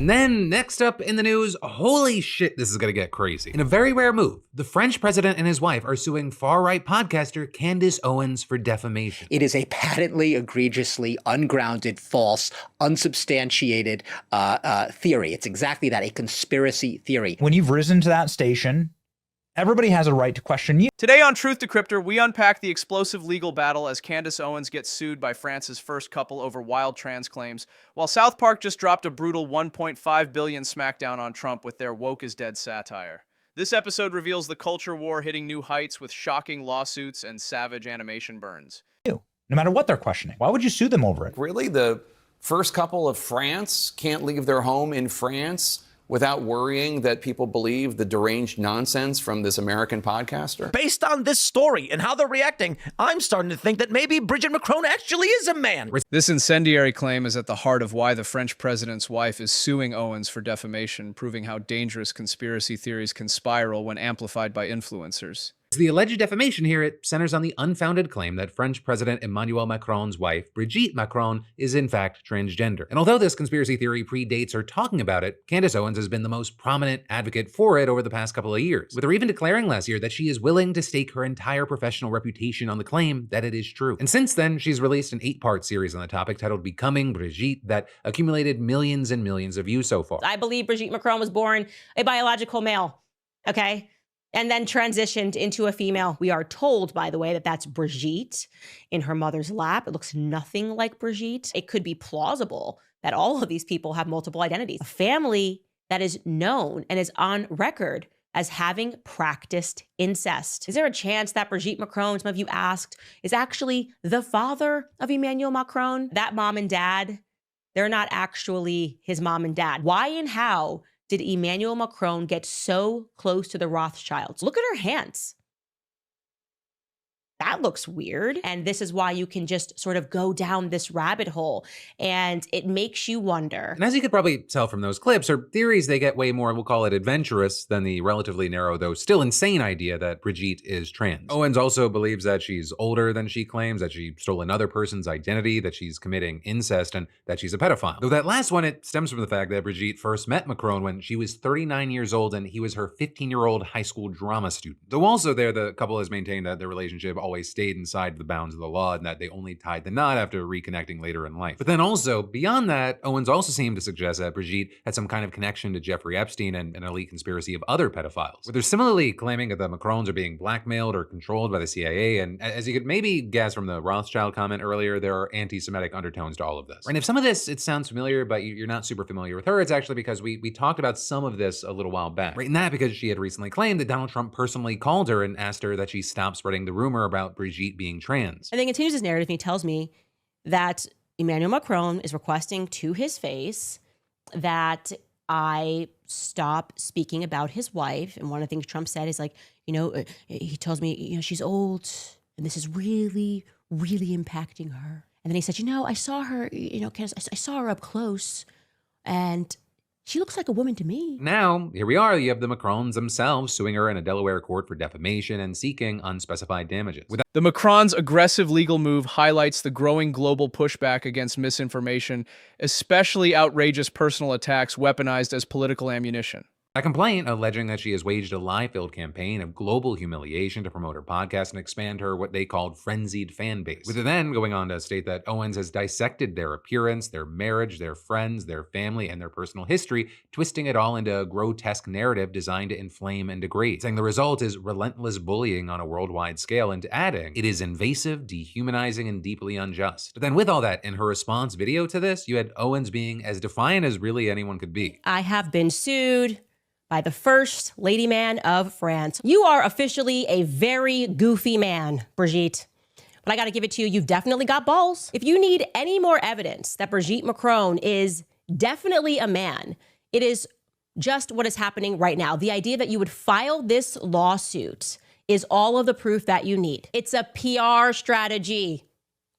And then next up in the news, holy shit, this is gonna get crazy. In a very rare move, the French president and his wife are suing far-right podcaster Candace Owens for defamation. It is a patently, egregiously ungrounded, false, unsubstantiated theory. It's exactly that, a conspiracy theory. When you've risen to that station, everybody has a right to question you. Today on Truth Decryptor, we unpack the explosive legal battle as Candace Owens gets sued by France's first couple over wild trans claims, while South Park just dropped a brutal $1.5 billion smackdown on Trump with their woke is dead satire. This episode reveals the culture war hitting new heights with shocking lawsuits and savage animation burns. No matter what they're questioning. Why would you sue them over it? Really? The first couple of France can't leave their home in France without worrying that people believe the deranged nonsense from this American podcaster? Based on this story and how they're reacting, I'm starting to think that maybe Brigitte Macron actually is a man. This incendiary claim is at the heart of why the French president's wife is suing Owens for defamation, proving how dangerous conspiracy theories can spiral when amplified by influencers. The alleged defamation here, it centers on the unfounded claim that French President Emmanuel Macron's wife, Brigitte Macron, is in fact transgender. And although this conspiracy theory predates her talking about it, Candace Owens has been the most prominent advocate for it over the past couple of years, with her even declaring last year that she is willing to stake her entire professional reputation on the claim that it is true. And since then, she's released an 8-part series on the topic titled Becoming Brigitte that accumulated millions and millions of views so far. I believe Brigitte Macron was born a biological male, okay? And then transitioned into a female. We are told, by the way, that that's Brigitte in her mother's lap. It looks nothing like Brigitte. It could be plausible that all of these people have multiple identities. A family that is known and is on record as having practiced incest. Is there a chance that Brigitte Macron, some of you asked, is actually the father of Emmanuel Macron? That mom and dad, they're not actually his mom and dad. Why and how did Emmanuel Macron get so close to the Rothschilds? Look at her hands. That looks weird. And this is why you can just sort of go down this rabbit hole and it makes you wonder. And as you could probably tell from those clips, her theories, they get way more, we'll call it adventurous, than the relatively narrow, though still insane idea that Brigitte is trans. Owens also believes that she's older than she claims, that she stole another person's identity, that she's committing incest, and that she's a pedophile. Though that last one, it stems from the fact that Brigitte first met Macron when she was 39 years old and he was her 15-year-old high school drama student. Though also there, the couple has maintained that their relationship always stayed inside the bounds of the law and that they only tied the knot after reconnecting later in life. But then also, beyond that, Owens also seemed to suggest that Brigitte had some kind of connection to Jeffrey Epstein and an elite conspiracy of other pedophiles, with her similarly claiming that the Macrons are being blackmailed or controlled by the CIA. And as you could maybe guess from the Rothschild comment earlier, there are anti-Semitic undertones to all of this. And if some of this, it sounds familiar, but you're not super familiar with her, it's actually because we talked about some of this a little while back. Right, and that because she had recently claimed that Donald Trump personally called her and asked her that she stop spreading the rumor about Brigitte being trans. And then continues his narrative and he tells me that Emmanuel Macron is requesting to his face that I stop speaking about his wife. And one of the things Trump said is like, he tells me, she's old and this is really, really impacting her. And then he said, I saw her, Candace, I saw her up close and she looks like a woman to me. Now, here we are. You have the Macrons themselves suing her in a Delaware court for defamation and seeking unspecified damages. The Macron's aggressive legal move highlights the growing global pushback against misinformation, especially outrageous personal attacks weaponized as political ammunition. A complaint alleging that she has waged a lie-filled campaign of global humiliation to promote her podcast and expand her what they called frenzied fan base. With it then going on to state that Owens has dissected their appearance, their marriage, their friends, their family, and their personal history, twisting it all into a grotesque narrative designed to inflame and degrade, saying the result is relentless bullying on a worldwide scale, and adding, it is invasive, dehumanizing, and deeply unjust. But then with all that, in her response video to this, you had Owens being as defiant as really anyone could be. I have been sued by the first lady man of France. You are officially a very goofy man, Brigitte. But I gotta give it to you, you've definitely got balls. If you need any more evidence that Brigitte Macron is definitely a man, it is just what is happening right now. The idea that you would file this lawsuit is all of the proof that you need. It's a PR strategy.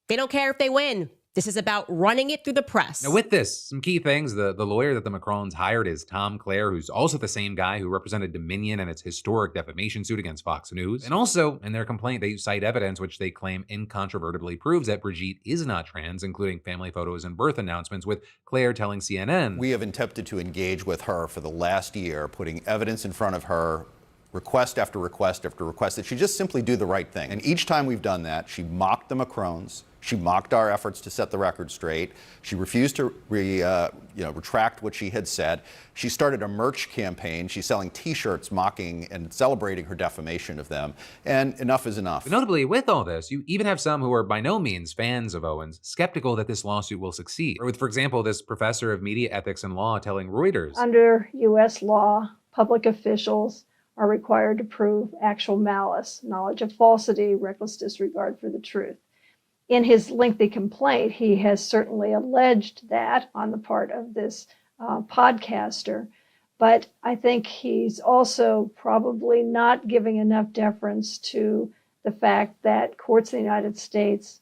They don't care if they win. This is about running it through the press. Now with this, some key things, the lawyer that the Macrons hired is Tom Clare, who's also the same guy who represented Dominion in its historic defamation suit against Fox News. And also, in their complaint, they cite evidence which they claim incontrovertibly proves that Brigitte is not trans, including family photos and birth announcements, with Clare telling CNN, "We have attempted to engage with her for the last year, putting evidence in front of her, request after request after request, that she just simply do the right thing. And each time we've done that, she mocked the Macrons. She mocked our efforts to set the record straight. She refused to retract what she had said. She started a merch campaign. She's selling T-shirts mocking and celebrating her defamation of them. And enough is enough." But notably, with all this, you even have some who are by no means fans of Owens skeptical that this lawsuit will succeed. Or with, for example, this professor of media ethics and law telling Reuters, "Under U.S. law, public officials are required to prove actual malice, knowledge of falsity, reckless disregard for the truth." In his lengthy complaint, he has certainly alleged that on the part of this podcaster, but I think he's also probably not giving enough deference to the fact that courts in the United States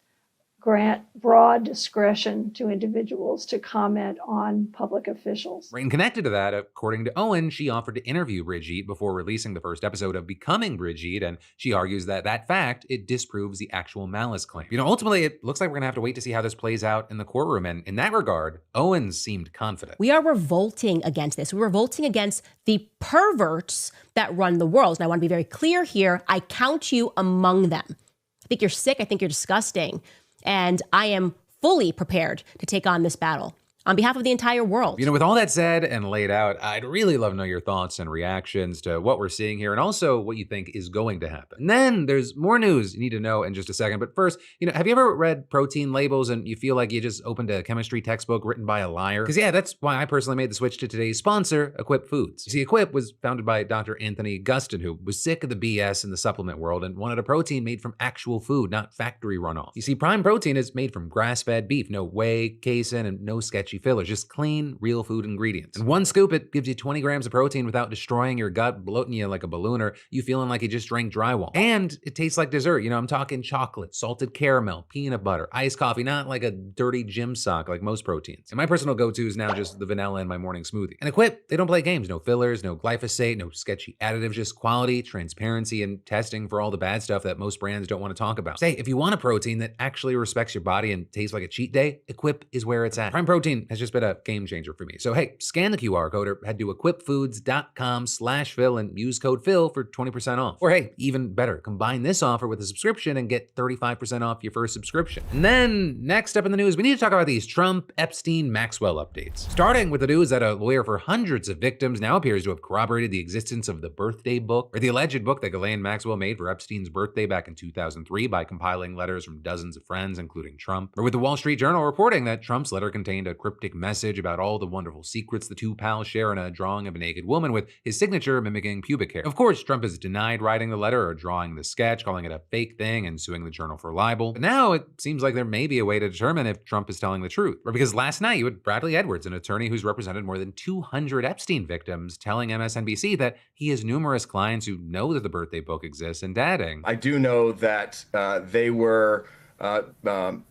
grant broad discretion to individuals to comment on public officials. Right, and connected to that, according to Owen, she offered to interview Brigitte before releasing the first episode of Becoming Brigitte, and she argues that fact, it disproves the actual malice claim. Ultimately, it looks like we're gonna have to wait to see how this plays out in the courtroom, and in that regard, Owens seemed confident. We are revolting against this. We're revolting against the perverts that run the world. And I want to be very clear here. I count you among them. I think you're sick. I think you're disgusting. And I am fully prepared to take on this battle on behalf of the entire world. With all that said and laid out, I'd really love to know your thoughts and reactions to what we're seeing here, and also what you think is going to happen. And then there's more news you need to know in just a second. But first, have you ever read protein labels and you feel like you just opened a chemistry textbook written by a liar? Because yeah, that's why I personally made the switch to today's sponsor, Equip Foods. You see, Equip was founded by Dr. Anthony Gustin, who was sick of the BS in the supplement world and wanted a protein made from actual food, not factory runoff. You see, Prime Protein is made from grass-fed beef, no whey, casein, and no sketchy fillers, just clean, real food ingredients. And one scoop, it gives you 20 grams of protein without destroying your gut, bloating you like a balloon, or you feeling like you just drank drywall. And it tastes like dessert. I'm talking chocolate, salted caramel, peanut butter, iced coffee, not like a dirty gym sock like most proteins. And my personal go-to is now just the vanilla in my morning smoothie. And Equip, they don't play games. No fillers, no glyphosate, no sketchy additives, just quality, transparency, and testing for all the bad stuff that most brands don't want to talk about. Say, if you want a protein that actually respects your body and tastes like a cheat day, Equip is where it's at. Prime Protein has just been a game changer for me. So hey, scan the QR code or head to equipfoods.com/Phil and use code Phil for 20% off. Or hey, even better, combine this offer with a subscription and get 35% off your first subscription. And then next up in the news, we need to talk about these Trump, Epstein, Maxwell updates. Starting with the news that a lawyer for hundreds of victims now appears to have corroborated the existence of the birthday book, or the alleged book that Ghislaine Maxwell made for Epstein's birthday back in 2003 by compiling letters from dozens of friends, including Trump. Or with the Wall Street Journal reporting that Trump's letter contained a cryptic message about all the wonderful secrets the two pals share in a drawing of a naked woman with his signature mimicking pubic hair. Of course, Trump has denied writing the letter or drawing the sketch, calling it a fake thing and suing the journal for libel. But now it seems like there may be a way to determine if Trump is telling the truth. Or because last night you had Bradley Edwards, an attorney who's represented more than 200 Epstein victims, telling MSNBC that he has numerous clients who know that the birthday book exists, and adding, "I do know that they were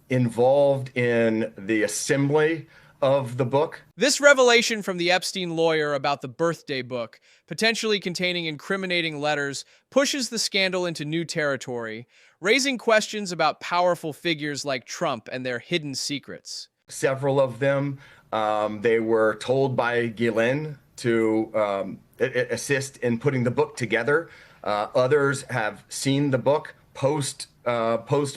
involved in the assembly of the book." This revelation from the Epstein lawyer about the birthday book, potentially containing incriminating letters, pushes the scandal into new territory, raising questions about powerful figures like Trump and their hidden secrets. Several of them, they were told by Ghislaine to assist in putting the book together. Others have seen the book post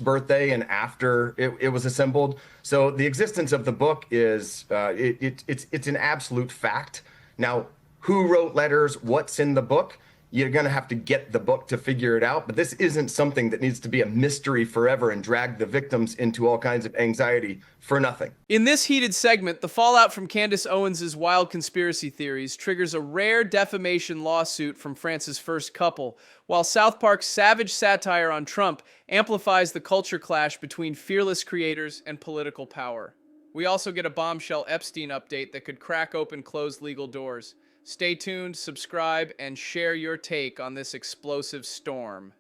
birthday and after it was assembled. So the existence of the book is it's an absolute fact. Now, who wrote letters? What's in the book? You're going to have to get the book to figure it out. But this isn't something that needs to be a mystery forever and drag the victims into all kinds of anxiety for nothing. In this heated segment, the fallout from Candace Owens' wild conspiracy theories triggers a rare defamation lawsuit from France's first couple, while South Park's savage satire on Trump amplifies the culture clash between fearless creators and political power. We also get a bombshell Epstein update that could crack open closed legal doors. Stay tuned, subscribe, and share your take on this explosive storm.